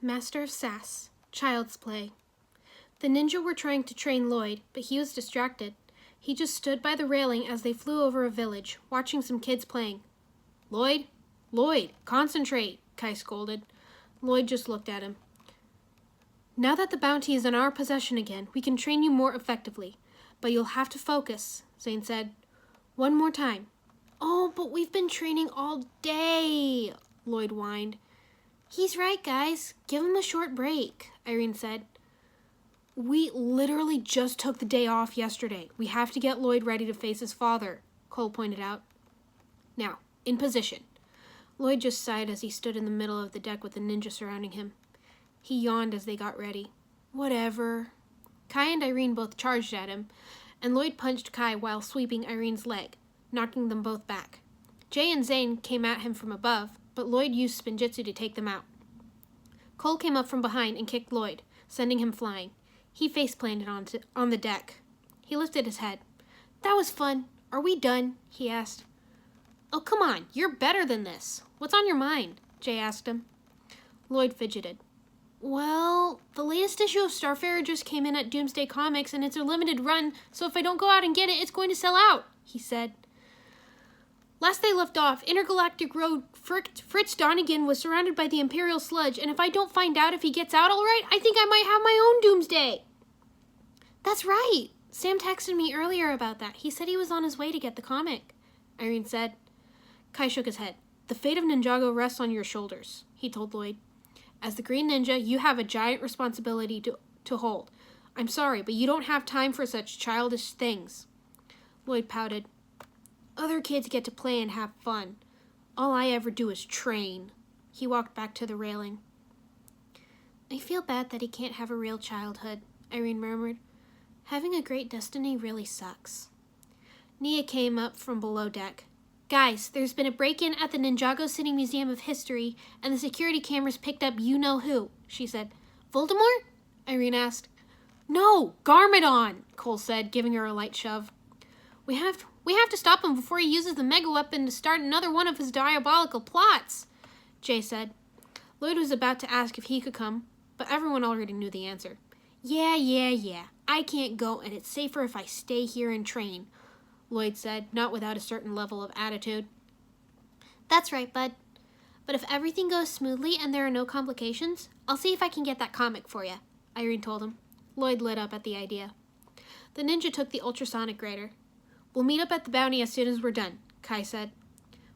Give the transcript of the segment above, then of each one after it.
Master of Sass. Child's Play. The ninja were trying to train Lloyd, but he was distracted. He just stood by the railing as they flew over a village, watching some kids playing. Lloyd? Lloyd, concentrate, Kai scolded. Lloyd just looked at him. Now that the bounty is in our possession again, we can train you more effectively. But you'll have to focus, Zane said. One more time. Oh, but we've been training all day, Lloyd whined. He's right, guys. Give him a short break, Irene said. We literally just took the day off yesterday. We have to get Lloyd ready to face his father, Cole pointed out. Now, in position. Lloyd just sighed as he stood in the middle of the deck with the ninja surrounding him. He yawned as they got ready. Whatever. Kai and Irene both charged at him, and Lloyd punched Kai while sweeping Irene's leg, knocking them both back. Jay and Zane came at him from above, but Lloyd used spinjitzu to take them out. Cole came up from behind and kicked Lloyd, sending him flying. He face-planted on the deck. He lifted his head. That was fun. Are we done? He asked. Oh, come on. You're better than this. What's on your mind? Jay asked him. Lloyd fidgeted. Well, the latest issue of Starfarer just came in at Doomsday Comics, and it's a limited run, so if I don't go out and get it, it's going to sell out, he said. Last they left off, Intergalactic Road Fritz Donegan was surrounded by the Imperial sludge, and if I don't find out if he gets out all right, I think I might have my own Doomsday. That's right. Sam texted me earlier about that. He said he was on his way to get the comic, Irene said. Kai shook his head. The fate of Ninjago rests on your shoulders, he told Lloyd. As the Green Ninja, you have a giant responsibility to hold. I'm sorry, but you don't have time for such childish things. Lloyd pouted. Other kids get to play and have fun. All I ever do is train. He walked back to the railing. I feel bad that he can't have a real childhood, Irene murmured. Having a great destiny really sucks. Nia came up from below deck. Guys, there's been a break-in at the Ninjago City Museum of History, and the security cameras picked up you-know-who, she said. Voldemort? Irene asked. No, Garmadon, Cole said, giving her a light shove. We have to stop him before he uses the mega weapon to start another one of his diabolical plots, Jay said. Lloyd was about to ask if he could come, but everyone already knew the answer. Yeah. I can't go, and it's safer if I stay here and train, Lloyd said, not without a certain level of attitude. That's right, bud. But if everything goes smoothly and there are no complications, I'll see if I can get that comic for you, Irene told him. Lloyd lit up at the idea. The ninja took the ultrasonic grader. We'll meet up at the bounty as soon as we're done, Kai said.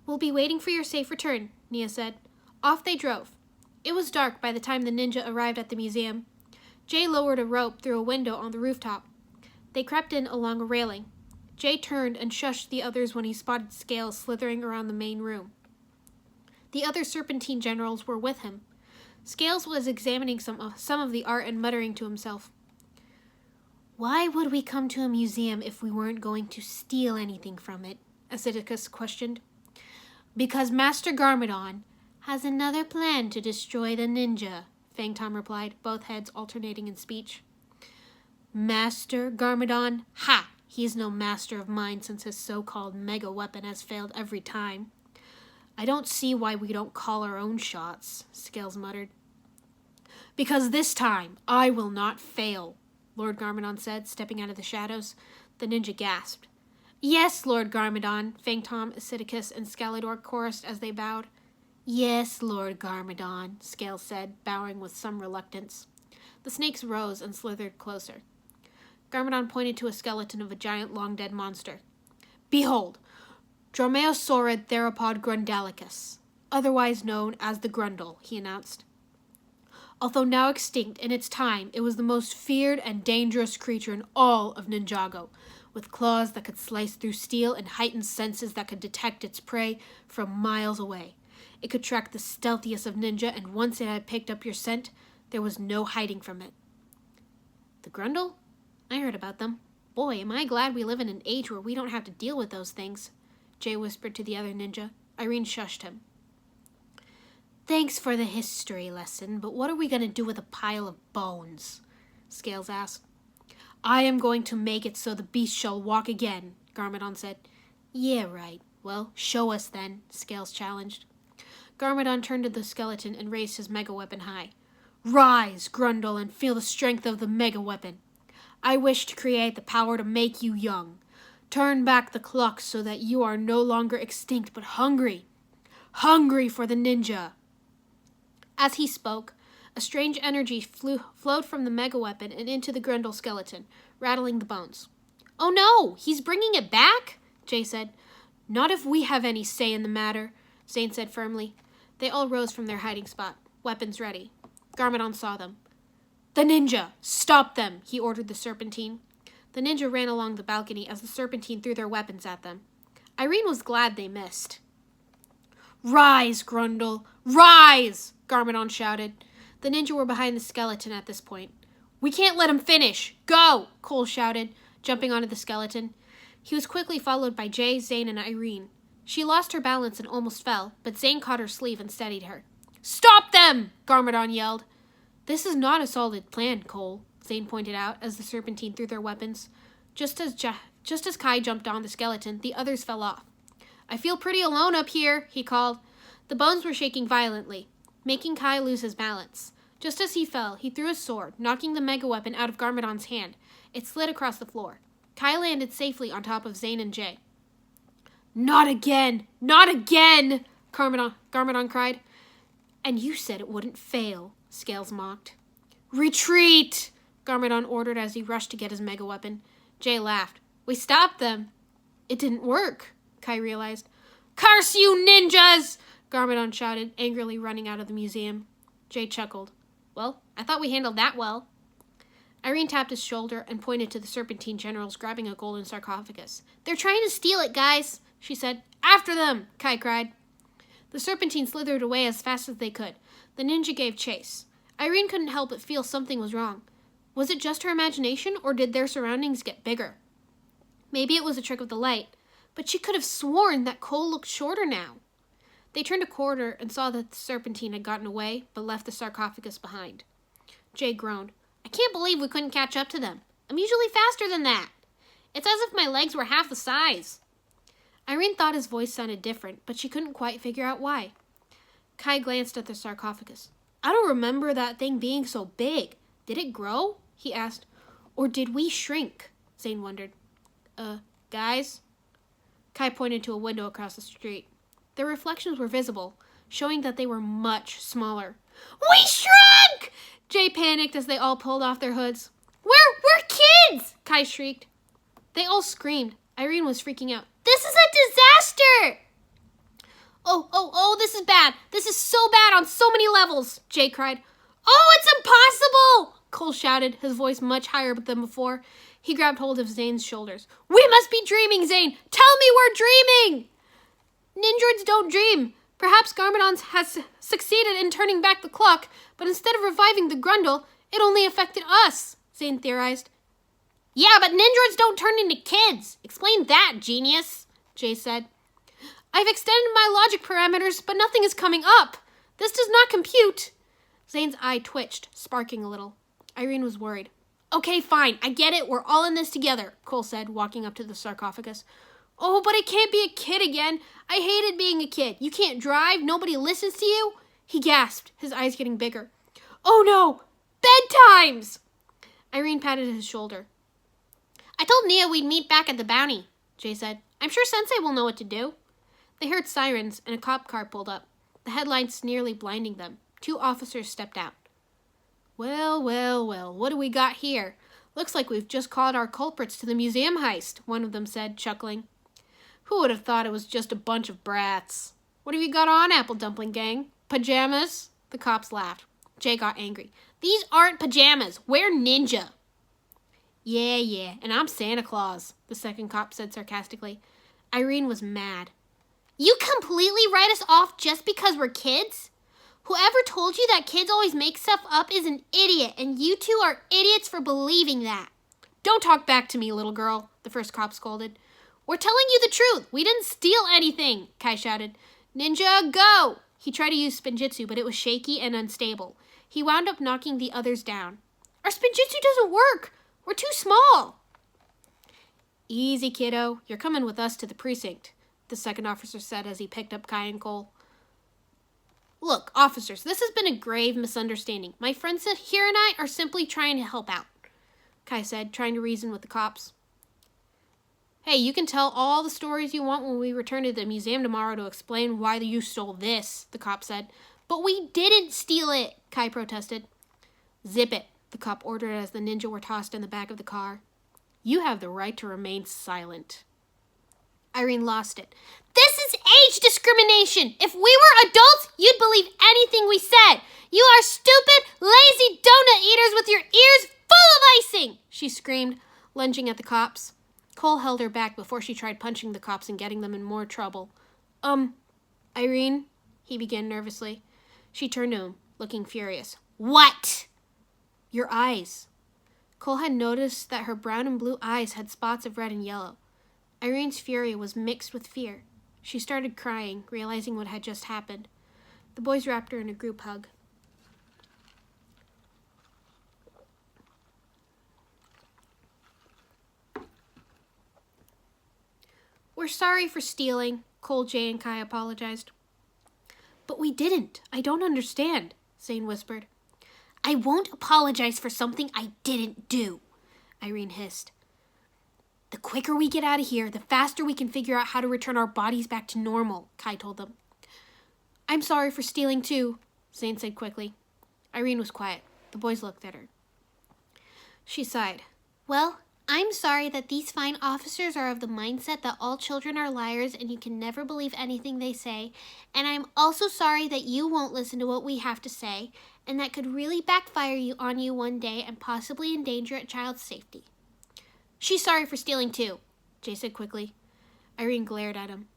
We'll be waiting for your safe return, Nia said. Off they drove. It was dark by the time the ninja arrived at the museum. Jay lowered a rope through a window on the rooftop. They crept in along a railing. Jay turned and shushed the others when he spotted Scales slithering around the main room. The other Serpentine generals were with him. Scales was examining some of the art and muttering to himself. Why would we come to a museum if we weren't going to steal anything from it? Acidicus questioned. Because Master Garmadon has another plan to destroy the ninja, Fang Tom replied, both heads alternating in speech. Master Garmadon? Ha! He's no master of mine since his so-called mega weapon has failed every time. I don't see why we don't call our own shots, Scales muttered. Because this time, I will not fail, Lord Garmadon said, stepping out of the shadows. The ninja gasped. Yes, Lord Garmadon, Fang Tom, Acidicus, and Scalidor chorused as they bowed. Yes, Lord Garmadon, Scales said, bowing with some reluctance. The snakes rose and slithered closer. Garmadon pointed to a skeleton of a giant long-dead monster. Behold, Dromaeosaurid theropod grundalicus, otherwise known as the Grundle, he announced. Although now extinct in its time, it was the most feared and dangerous creature in all of Ninjago, with claws that could slice through steel and heightened senses that could detect its prey from miles away. It could track the stealthiest of ninja, and once it had picked up your scent, there was no hiding from it. The Grundle? I heard about them. Boy, am I glad we live in an age where we don't have to deal with those things, Jay whispered to the other ninja. Irene shushed him. Thanks for the history lesson, but what are we going to do with a pile of bones? Scales asked. I am going to make it so the beast shall walk again, Garmadon said. Yeah, right. Well, show us then, Scales challenged. Garmadon turned to the skeleton and raised his mega weapon high. Rise, Grundle, and feel the strength of the mega weapon. I wish to create the power to make you young. Turn back the clock so that you are no longer extinct but hungry. Hungry for the ninja. As he spoke, a strange energy flowed from the mega weapon and into the Grundle skeleton, rattling the bones. Oh no, he's bringing it back? Jay said. Not if we have any say in the matter, Zane said firmly. They all rose from their hiding spot, weapons ready. Garmadon saw them. The ninja! Stop them! He ordered the Serpentine. The ninja ran along the balcony as the Serpentine threw their weapons at them. Irene was glad they missed. Rise, Grundle! Rise! Garmadon shouted. The ninja were behind the skeleton at this point. We can't let him finish! Go! Cole shouted, jumping onto the skeleton. He was quickly followed by Jay, Zane, and Irene. She lost her balance and almost fell, but Zane caught her sleeve and steadied her. Stop them! Garmadon yelled. This is not a solid plan, Cole, Zane pointed out as the Serpentine threw their weapons. Just as Kai jumped on the skeleton, the others fell off. I feel pretty alone up here, he called. The bones were shaking violently, making Kai lose his balance. Just as he fell, he threw his sword, knocking the mega weapon out of Garmadon's hand. It slid across the floor. Kai landed safely on top of Zane and Jay. Not again! Not again! Garmadon cried. And you said it wouldn't fail, Scales mocked. Retreat! Garmadon ordered as he rushed to get his mega weapon. Jay laughed. We stopped them. It didn't work, Kai realized. Curse you, ninjas! Garmadon shouted, angrily running out of the museum. Jay chuckled. Well, I thought we handled that well. Irene tapped his shoulder and pointed to the Serpentine generals grabbing a golden sarcophagus. They're trying to steal it, guys, she said. After them, Kai cried. The Serpentine slithered away as fast as they could. The ninja gave chase. Irene couldn't help but feel something was wrong. Was it just her imagination, or did their surroundings get bigger? Maybe it was a trick of the light, but she could have sworn that Cole looked shorter now. They turned a corner and saw that the Serpentine had gotten away, but left the sarcophagus behind. Jay groaned. I can't believe we couldn't catch up to them. I'm usually faster than that. It's as if my legs were half the size. Irene thought his voice sounded different, but she couldn't quite figure out why. Kai glanced at the sarcophagus. I don't remember that thing being so big. Did it grow? He asked. Or did we shrink? Zane wondered. Guys? Kai pointed to a window across the street. Their reflections were visible, showing that they were much smaller. We shrunk! Jay panicked as they all pulled off their hoods. We're kids! Kai shrieked. They all screamed. Irene was freaking out. This is a disaster! Oh, this is bad. This is so bad on so many levels, Jay cried. Oh, it's impossible! Cole shouted, his voice much higher than before. He grabbed hold of Zane's shoulders. We must be dreaming, Zane! Tell me we're dreaming! Ninjords don't dream. Perhaps Garmadon has succeeded in turning back the clock, but instead of reviving the Grundle, it only affected us, Zane theorized. Yeah, but ninjords don't turn into kids. Explain that, genius, Jay said. I've extended my logic parameters, but nothing is coming up. This does not compute. Zane's eye twitched, sparking a little. Irene was worried. Okay, fine, I get it. We're all in this together, Cole said, walking up to the sarcophagus. Oh, but I can't be a kid again. I hated being a kid. You can't drive. Nobody listens to you. He gasped, his eyes getting bigger. Oh no, bedtimes! Irene patted his shoulder. I told Nia we'd meet back at the bounty, Jay said. I'm sure Sensei will know what to do. They heard sirens and a cop car pulled up, the headlights nearly blinding them. 2 officers stepped out. Well, what do we got here? Looks like we've just caught our culprits to the museum heist, one of them said, chuckling. Who would have thought it was just a bunch of brats? What have you got on, Apple Dumpling Gang? Pajamas? The cops laughed. Jay got angry. These aren't pajamas. We're ninja. Yeah, and I'm Santa Claus, the second cop said sarcastically. Irene was mad. You completely write us off just because we're kids? Whoever told you that kids always make stuff up is an idiot, and you two are idiots for believing that. Don't talk back to me, little girl, the first cop scolded. We're telling you the truth. We didn't steal anything, Kai shouted. Ninja, go! He tried to use spinjitzu, but it was shaky and unstable. He wound up knocking the others down. Our spinjitzu doesn't work. We're too small. Easy, kiddo. You're coming with us to the precinct, the second officer said as he picked up Kai and Cole. Look, officers, this has been a grave misunderstanding. My friends here and I are simply trying to help out, Kai said, trying to reason with the cops. Hey, you can tell all the stories you want when we return to the museum tomorrow to explain why you stole this, the cop said. But we didn't steal it, Kai protested. Zip it, the cop ordered as the ninja were tossed in the back of the car. You have the right to remain silent. Irene lost it. This is age discrimination. If we were adults, you'd believe anything we said. You are stupid, lazy donut eaters with your ears full of icing, she screamed, lunging at the cops. Cole held her back before she tried punching the cops and getting them in more trouble. Irene, he began nervously. She turned to him, looking furious. What? Your eyes. Cole had noticed that her brown and blue eyes had spots of red and yellow. Irene's fury was mixed with fear. She started crying, realizing what had just happened. The boys wrapped her in a group hug. We're sorry for stealing, Cole, Jay, and Kai apologized. But we didn't. I don't understand, Zane whispered. I won't apologize for something I didn't do, Irene hissed. The quicker we get out of here, the faster we can figure out how to return our bodies back to normal, Kai told them. I'm sorry for stealing too, Zane said quickly. Irene was quiet. The boys looked at her. She sighed. Well, I'm sorry that these fine officers are of the mindset that all children are liars and you can never believe anything they say. And I'm also sorry that you won't listen to what we have to say, and that could really backfire on you one day and possibly endanger a child's safety. She's sorry for stealing too, Jay said quickly. Irene glared at him.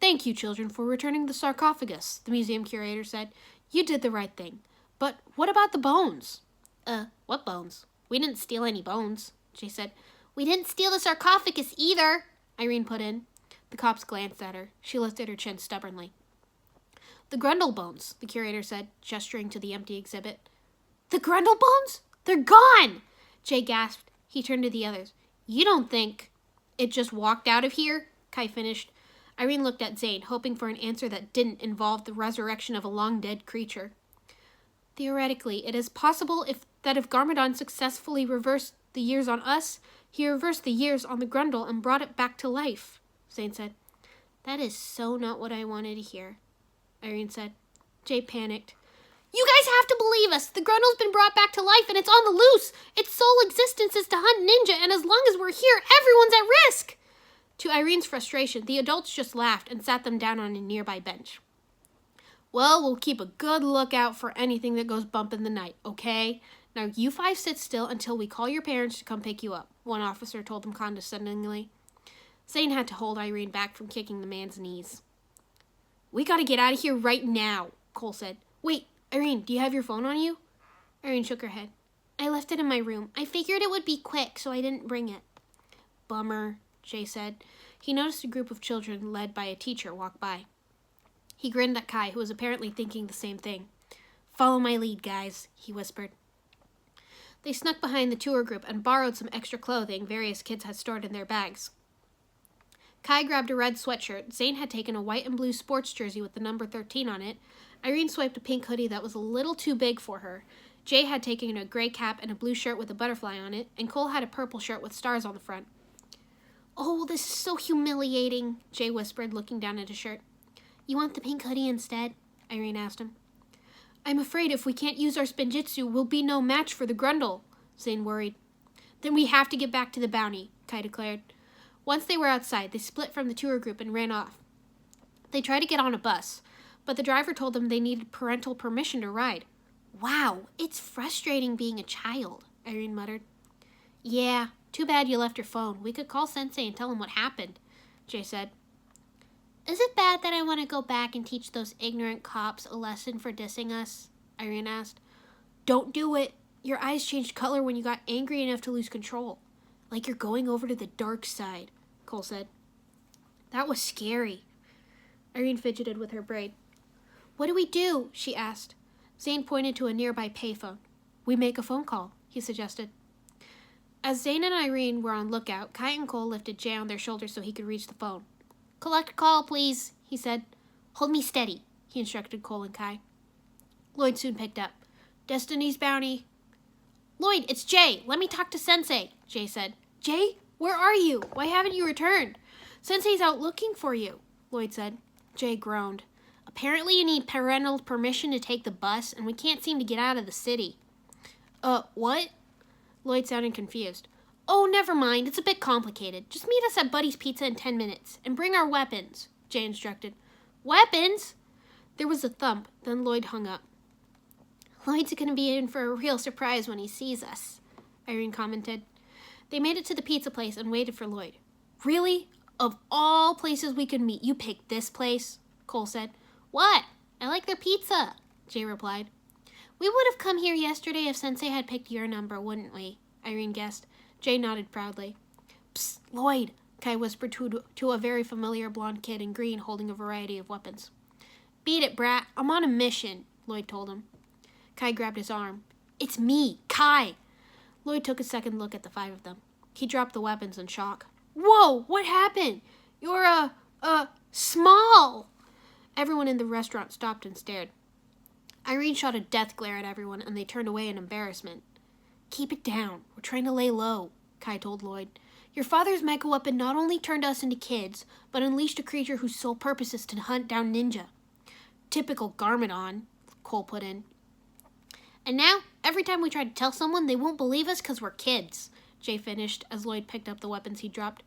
Thank you, children, for returning the sarcophagus, the museum curator said. You did the right thing. But what about the bones? What bones? We didn't steal any bones, Jay said. We didn't steal the sarcophagus either, Irene put in. The cops glanced at her. She lifted her chin stubbornly. The Grundle bones, the curator said, gesturing to the empty exhibit. The Grundle bones? They're gone! Jay gasped. He turned to the others. You don't think it just walked out of here? Kai finished. Irene looked at Zane, hoping for an answer that didn't involve the resurrection of a long-dead creature. Theoretically, it is possible if Garmadon successfully reversed the years on us, he reversed the years on the Grundle and brought it back to life, Zane said. That is so not what I wanted to hear, Irene said. Jay panicked. You guys have to believe us. The Grundle's been brought back to life and it's on the loose. Its sole existence is to hunt ninja, and as long as we're here, everyone's at risk. To Irene's frustration, the adults just laughed and sat them down on a nearby bench. Well, we'll keep a good lookout for anything that goes bump in the night, okay? Now you 5 sit still until we call your parents to come pick you up, one officer told them condescendingly. Zane had to hold Irene back from kicking the man's knees. We gotta get out of here right now, Cole said. Wait, Irene, do you have your phone on you? Irene shook her head. I left it in my room. I figured it would be quick, so I didn't bring it. Bummer, Jay said. He noticed a group of children led by a teacher walk by. He grinned at Kai, who was apparently thinking the same thing. Follow my lead, guys, he whispered. They snuck behind the tour group and borrowed some extra clothing various kids had stored in their bags. Kai grabbed a red sweatshirt. Zane had taken a white and blue sports jersey with the number 13 on it. Irene swiped a pink hoodie that was a little too big for her. Jay had taken a gray cap and a blue shirt with a butterfly on it, and Cole had a purple shirt with stars on the front. Oh, this is so humiliating, Jay whispered, looking down at his shirt. You want the pink hoodie instead? Irene asked him. I'm afraid if we can't use our spinjitzu, we'll be no match for the Grundle, Zane worried. Then we have to get back to the bounty, Kai declared. Once they were outside, they split from the tour group and ran off. They tried to get on a bus, but the driver told them they needed parental permission to ride. Wow, it's frustrating being a child, Irene muttered. Yeah, too bad you left your phone. We could call Sensei and tell him what happened, Jay said. Is it bad that I want to go back and teach those ignorant cops a lesson for dissing us? Irene asked. Don't do it. Your eyes changed color when you got angry enough to lose control. Like you're going over to the dark side, Cole said. That was scary. Irene fidgeted with her braid. What do we do? She asked. Zane pointed to a nearby payphone. We make a phone call, he suggested. As Zane and Irene were on lookout, Kai and Cole lifted Jay on their shoulders so he could reach the phone. Collect call, please, he said. Hold me steady, he instructed Cole and Kai. Lloyd soon picked up. Destiny's bounty. Lloyd, it's Jay. Let me talk to Sensei, Jay said. Jay, where are you? Why haven't you returned? Sensei's out looking for you, Lloyd said. Jay groaned. Apparently you need parental permission to take the bus, and we can't seem to get out of the city. What? Lloyd sounded confused. Oh, never mind. It's a bit complicated. Just meet us at Buddy's Pizza in 10 minutes, and bring our weapons, Jay instructed. Weapons? There was a thump, then Lloyd hung up. Lloyd's going to be in for a real surprise when he sees us, Irene commented. They made it to the pizza place and waited for Lloyd. Really? Of all places we could meet, you picked this place? Cole said. What? I like their pizza, Jay replied. We would have come here yesterday if Sensei had picked your number, wouldn't we? Irene guessed. Jay nodded proudly. Psst, Lloyd, Kai whispered to a very familiar blonde kid in green holding a variety of weapons. Beat it, brat. I'm on a mission, Lloyd told him. Kai grabbed his arm. It's me, Kai. Lloyd took a second look at the 5 of them. He dropped the weapons in shock. Whoa, what happened? You're, small. Everyone in the restaurant stopped and stared. Irene shot a death glare at everyone, and they turned away in embarrassment. Keep it down. We're trying to lay low, Kai told Lloyd. Your father's mecha weapon not only turned us into kids, but unleashed a creature whose sole purpose is to hunt down ninja. Typical Garmadon, Cole put in. And now, every time we try to tell someone, they won't believe us because we're kids, Jay finished as Lloyd picked up the weapons he dropped.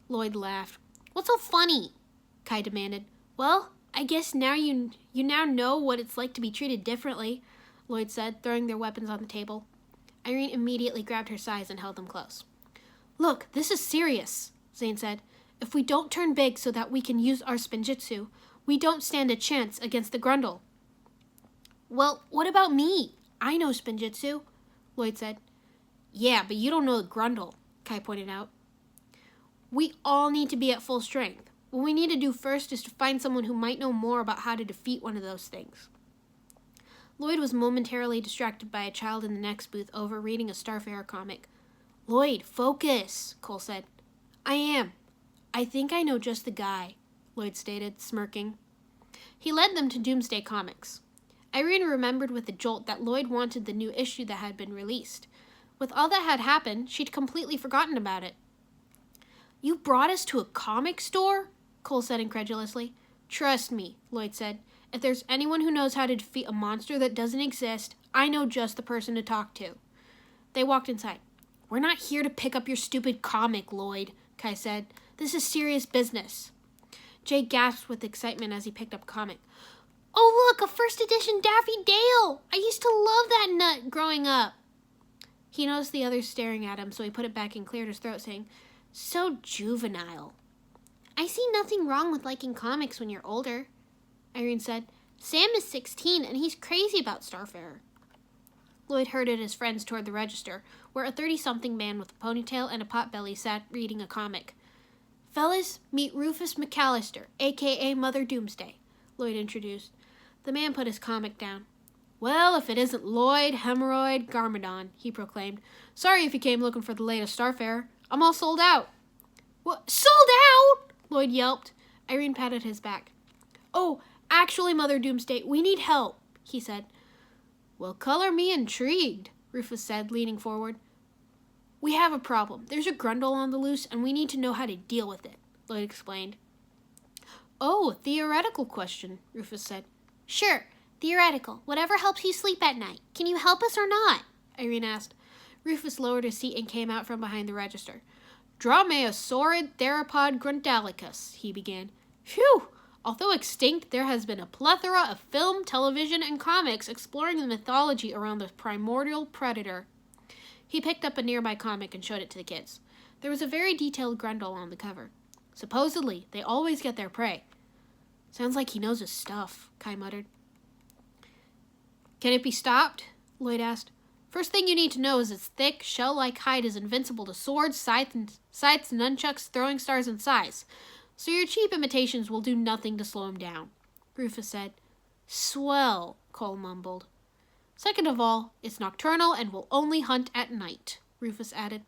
Lloyd laughed. What's so funny? Kai demanded. Well, I guess now you now know what it's like to be treated differently, Lloyd said, throwing their weapons on the table. Irene immediately grabbed her sides and held them close. Look, this is serious, Zane said. If we don't turn big so that we can use our spinjitzu, we don't stand a chance against the Grundle. Well, what about me? I know spinjitzu, Lloyd said. Yeah, but you don't know the Grundle, Kai pointed out. We all need to be at full strength. What we need to do first is to find someone who might know more about how to defeat one of those things. Lloyd was momentarily distracted by a child in the next booth over reading a Starfarer comic. Lloyd, focus, Cole said. I am. I think I know just the guy, Lloyd stated, smirking. He led them to Doomsday Comics. Irene remembered with a jolt that Lloyd wanted the new issue that had been released. With all that had happened, she'd completely forgotten about it. You brought us to a comic store? Cole said incredulously. Trust me, Lloyd said. If there's anyone who knows how to defeat a monster that doesn't exist, I know just the person to talk to. They walked inside. We're not here to pick up your stupid comic, Lloyd, Kai said. This is serious business. Jay gasped with excitement as he picked up a comic. Oh, look, a first edition Daffy Dale! I used to love that nut growing up. He noticed the others staring at him, so he put it back and cleared his throat, saying, So juvenile. I see nothing wrong with liking comics when you're older, Irene said. Sam is 16, and he's crazy about Starfarer. Lloyd herded his friends toward the register, where a 30-something man with a ponytail and a potbelly sat reading a comic. Fellas, meet Rufus McAllister, a.k.a. Mother Doomsday, Lloyd introduced. The man put his comic down. Well, if it isn't Lloyd Hemorrhoid Garmadon, he proclaimed. Sorry if you came looking for the latest Starfarer. I'm all sold out. What? Sold out? Lloyd yelped. Irene patted his back. Oh, actually, Mother Doomsday, we need help, he said. Well, color me intrigued, Rufus said, leaning forward. We have a problem. There's a Grundle on the loose, and we need to know how to deal with it, Lloyd explained. Oh, theoretical question, Rufus said. Sure, theoretical. Whatever helps you sleep at night. Can you help us or not? Irene asked. Rufus lowered his seat and came out from behind the register. Draw me a saurid theropod grundalicus, he began. Phew! Although extinct, there has been a plethora of film, television, and comics exploring the mythology around the primordial predator. He picked up a nearby comic and showed it to the kids. There was a very detailed Grundle on the cover. Supposedly, they always get their prey. Sounds like he knows his stuff, Kai muttered. Can it be stopped? Lloyd asked. First thing you need to know is its thick, shell-like hide is invincible to swords, scythes, nunchucks, throwing stars, and size. So your cheap imitations will do nothing to slow him down, Rufus said. Swell, Cole mumbled. Second of all, it's nocturnal and will only hunt at night, Rufus added.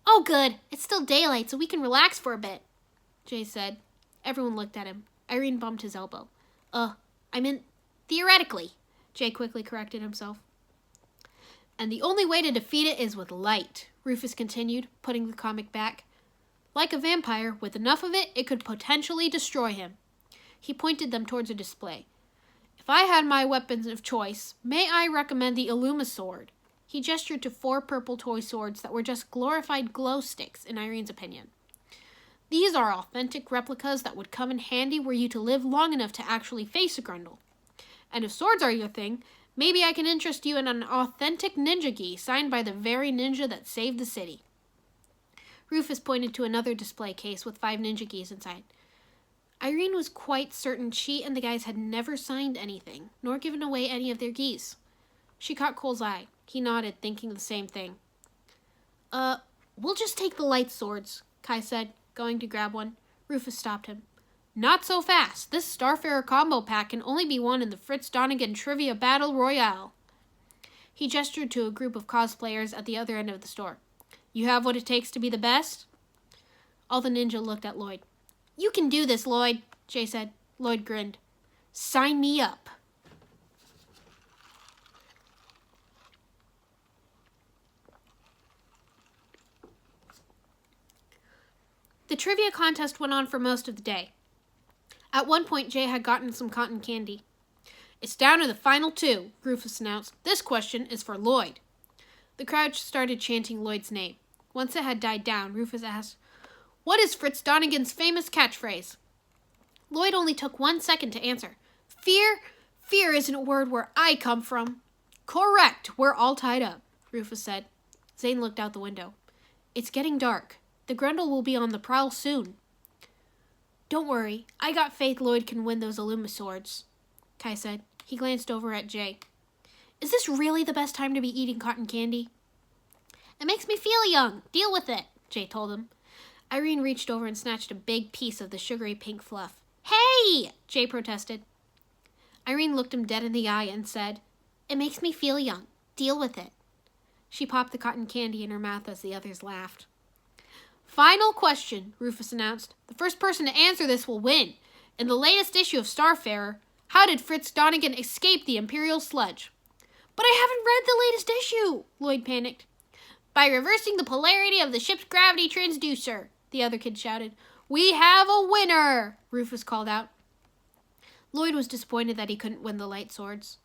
Oh, good. It's still daylight, so we can relax for a bit, Jay said. Everyone looked at him. Irene bumped his elbow. I meant, theoretically. Jay quickly corrected himself. And the only way to defeat it is with light, Rufus continued, putting the comic back. Like a vampire, with enough of it, it could potentially destroy him. He pointed them towards a display. If I had my weapons of choice, may I recommend the Illuma sword? He gestured to 4 purple toy swords that were just glorified glow sticks, in Irene's opinion. These are authentic replicas that would come in handy were you to live long enough to actually face a Grundle. And if swords are your thing, maybe I can interest you in an authentic ninja gi signed by the very ninja that saved the city. Rufus pointed to another display case with 5 ninja gis inside. Irene was quite certain she and the guys had never signed anything, nor given away any of their gis. She caught Cole's eye. He nodded, thinking the same thing. We'll just take the light swords, Kai said, going to grab one. Rufus stopped him. Not so fast. This Starfarer combo pack can only be won in the Fritz Donegan Trivia Battle Royale. He gestured to a group of cosplayers at the other end of the store. You have what it takes to be the best? All the ninja looked at Lloyd. You can do this, Lloyd, Jay said. Lloyd grinned. Sign me up. The trivia contest went on for most of the day. At one point, Jay had gotten some cotton candy. It's down to the final 2, Rufus announced. This question is for Lloyd. The crowd started chanting Lloyd's name. Once it had died down, Rufus asked, What is Fritz Donegan's famous catchphrase? Lloyd only took 1 second to answer. Fear? Fear isn't a word where I come from. Correct. We're all tied up, Rufus said. Zane looked out the window. It's getting dark. The Grundle will be on the prowl soon. Don't worry. I got faith Lloyd can win those Illuma swords, Kai said. He glanced over at Jay. Is this really the best time to be eating cotton candy? It makes me feel young. Deal with it, Jay told him. Irene reached over and snatched a big piece of the sugary pink fluff. Hey! Jay protested. Irene looked him dead in the eye and said, It makes me feel young. Deal with it. She popped the cotton candy in her mouth as the others laughed. Final question, Rufus announced. The first person to answer this will win. In the latest issue of Starfarer, how did Fritz Donegan escape the Imperial Sludge? But I haven't read the latest issue, Lloyd panicked. By reversing the polarity of the ship's gravity transducer, the other kid shouted. We have a winner, Rufus called out. Lloyd was disappointed that he couldn't win the light swords.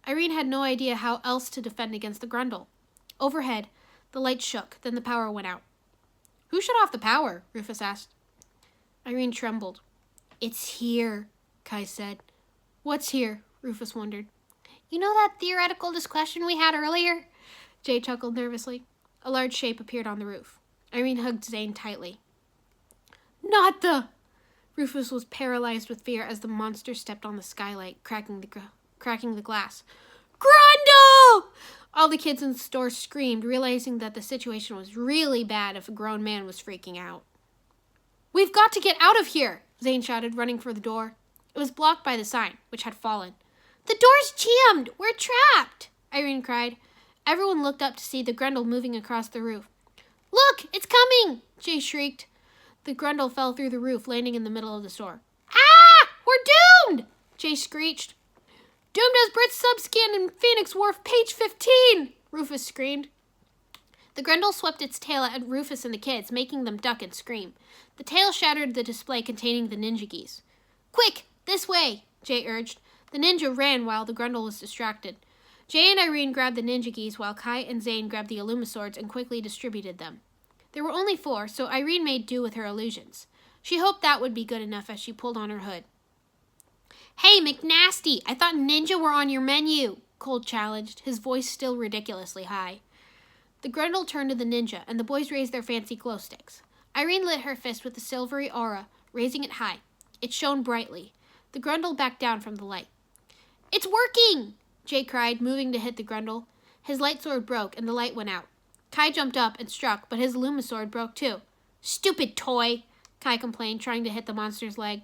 Irene had no idea how else to defend against the Grundle. Overhead, the light shook, then the power went out. Who shut off the power? Rufus asked. Irene trembled. It's here, Kai said. What's here? Rufus wondered. You know that theoretical discussion we had earlier? Jay chuckled nervously. A large shape appeared on the roof. Irene hugged Zane tightly. Not the... Rufus was paralyzed with fear as the monster stepped on the skylight, cracking the glass. Grundle! All the kids in the store screamed, realizing that the situation was really bad if a grown man was freaking out. We've got to get out of here, Zane shouted, running for the door. It was blocked by the sign, which had fallen. The door's jammed! We're trapped! Irene cried. Everyone looked up to see the Grundle moving across the roof. Look! It's coming! Jay shrieked. The Grundle fell through the roof, landing in the middle of the store. Ah! We're doomed! Jay screeched. Doomed as Brit Subscan in Phoenix Wharf, page 15! Rufus screamed. The Grundle swept its tail at Rufus and the kids, making them duck and scream. The tail shattered the display containing the ninja gis. Quick! This way! Jay urged. The ninja ran while the Grundle was distracted. Jay and Irene grabbed the ninja gis while Kai and Zane grabbed the Illuma swords and quickly distributed them. There were only 4, so Irene made do with her illusions. She hoped that would be good enough as she pulled on her hood. Hey, McNasty, I thought ninja were on your menu, Cole challenged, his voice still ridiculously high. The Grundle turned to the ninja, and the boys raised their fancy glow sticks. Irene lit her fist with a silvery aura, raising it high. It shone brightly. The Grundle backed down from the light. It's working! Jay cried, moving to hit the Grundle. His light sword broke, and the light went out. Kai jumped up and struck, but his Illuma sword broke too. Stupid toy, Kai complained, trying to hit the monster's leg.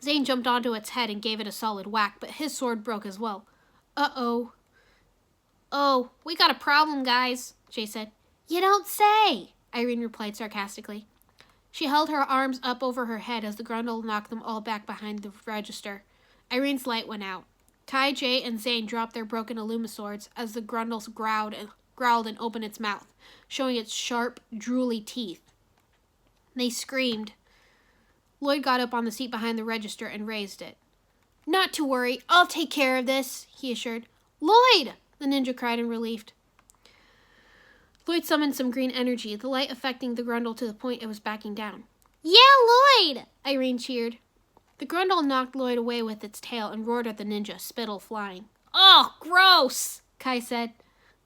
Zane jumped onto its head and gave it a solid whack, but his sword broke as well. Uh-oh. Oh, we got a problem, guys, Jay said. You don't say, Irene replied sarcastically. She held her arms up over her head as the Grundle knocked them all back behind the register. Irene's light went out. Kai, Jay, and Zane dropped their broken Illumiswords as the Grundle growled and opened its mouth, showing its sharp, drooly teeth. They screamed. Lloyd got up on the seat behind the register and raised it. Not to worry, I'll take care of this, he assured. Lloyd! The ninja cried in relief. Lloyd summoned some green energy, the light affecting the Grundle to the point it was backing down. Yeah, Lloyd! Irene cheered. The Grundle knocked Lloyd away with its tail and roared at the ninja, spittle flying. Oh, gross, Kai said.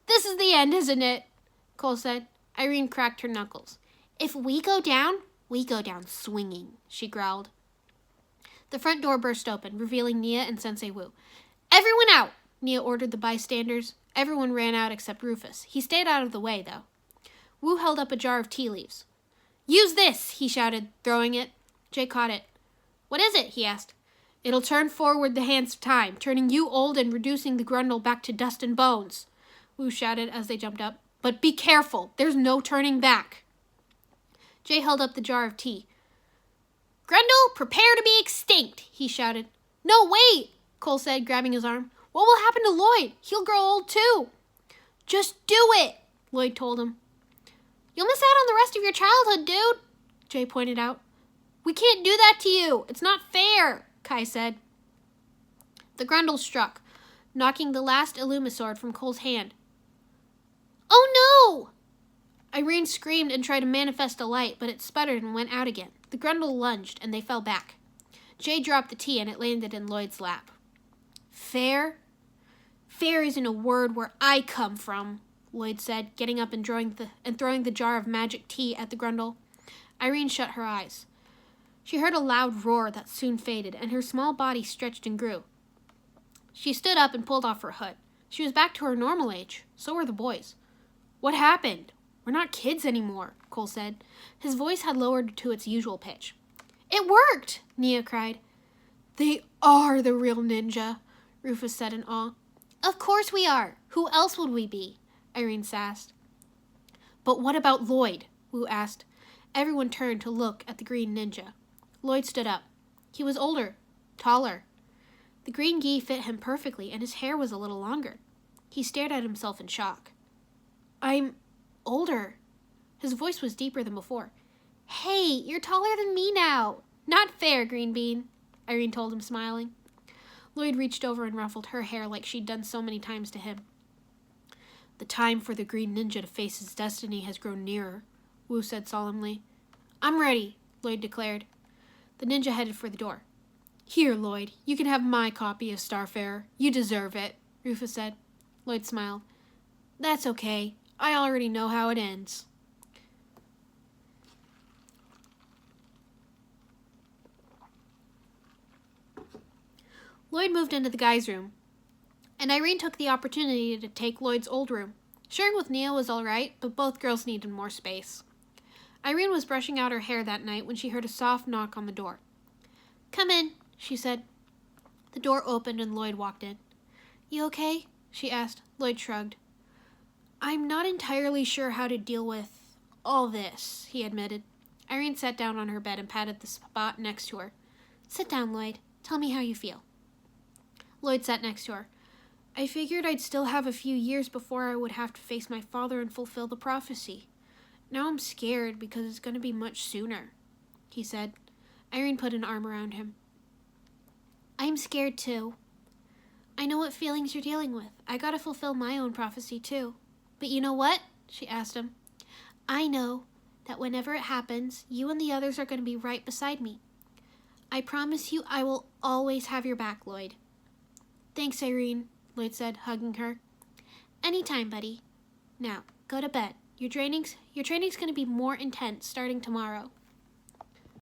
This is the end, isn't it? Cole said. Irene cracked her knuckles. If we go down swinging, she growled. The front door burst open, revealing Nia and Sensei Wu. Everyone out, Nia ordered the bystanders. Everyone ran out except Rufus. He stayed out of the way, though. Wu held up a jar of tea leaves. Use this, he shouted, throwing it. Jay caught it. What is it? He asked. It'll turn forward the hands of time, turning you old and reducing the Grundle back to dust and bones, Wu shouted as they jumped up. But be careful, there's no turning back. Jay held up the jar of tea. Grundle, prepare to be extinct, he shouted. No, wait, Cole said, grabbing his arm. What will happen to Lloyd? He'll grow old too. Just do it, Lloyd told him. You'll miss out on the rest of your childhood, dude, Jay pointed out. We can't do that to you. It's not fair, Kai said. The Grundle struck, knocking the last Illumisword from Cole's hand. Oh no! Irene screamed and tried to manifest a light, but it sputtered and went out again. The Grundle lunged, and they fell back. Jay dropped the tea, and it landed in Lloyd's lap. Fair? Fair isn't a word where I come from, Lloyd said, getting up and throwing the jar of magic tea at the Grundle. Irene shut her eyes. She heard a loud roar that soon faded, and her small body stretched and grew. She stood up and pulled off her hood. She was back to her normal age. So were the boys. What happened? We're not kids anymore, Cole said. His voice had lowered to its usual pitch. It worked, Nia cried. They are the real ninja, Rufus said in awe. Of course we are. Who else would we be? Irene sassed. But what about Lloyd? Wu asked. Everyone turned to look at the green ninja. Lloyd stood up. He was older, taller. The green gi fit him perfectly, and his hair was a little longer. He stared at himself in shock. I'm older. His voice was deeper than before. Hey, you're taller than me now. Not fair, Green Bean, Irene told him, smiling. Lloyd reached over and ruffled her hair like she'd done so many times to him. The time for the green ninja to face his destiny has grown nearer, Wu said solemnly. I'm ready, Lloyd declared. The ninja headed for the door. Here, Lloyd, you can have my copy of Starfarer. You deserve it, Rufus said. Lloyd smiled. That's okay. I already know how it ends. Lloyd moved into the guys' room, and Irene took the opportunity to take Lloyd's old room. Sharing with Nia was all right, but both girls needed more space. Irene was brushing out her hair that night when she heard a soft knock on the door. Come in, she said. The door opened and Lloyd walked in. You okay? She asked. Lloyd shrugged. I'm not entirely sure how to deal with all this, he admitted. Irene sat down on her bed and patted the spot next to her. Sit down, Lloyd. Tell me how you feel. Lloyd sat next to her. I figured I'd still have a few years before I would have to face my father and fulfill the prophecy. Now I'm scared because it's going to be much sooner, he said. Irene put an arm around him. I'm scared too. I know what feelings you're dealing with. I gotta fulfill my own prophecy too. But you know what? She asked him. I know that whenever it happens, you and the others are going to be right beside me. I promise you I will always have your back, Lloyd. Thanks, Irene, Lloyd said, hugging her. Anytime, buddy. Now, go to bed. Your training's going to be more intense starting tomorrow.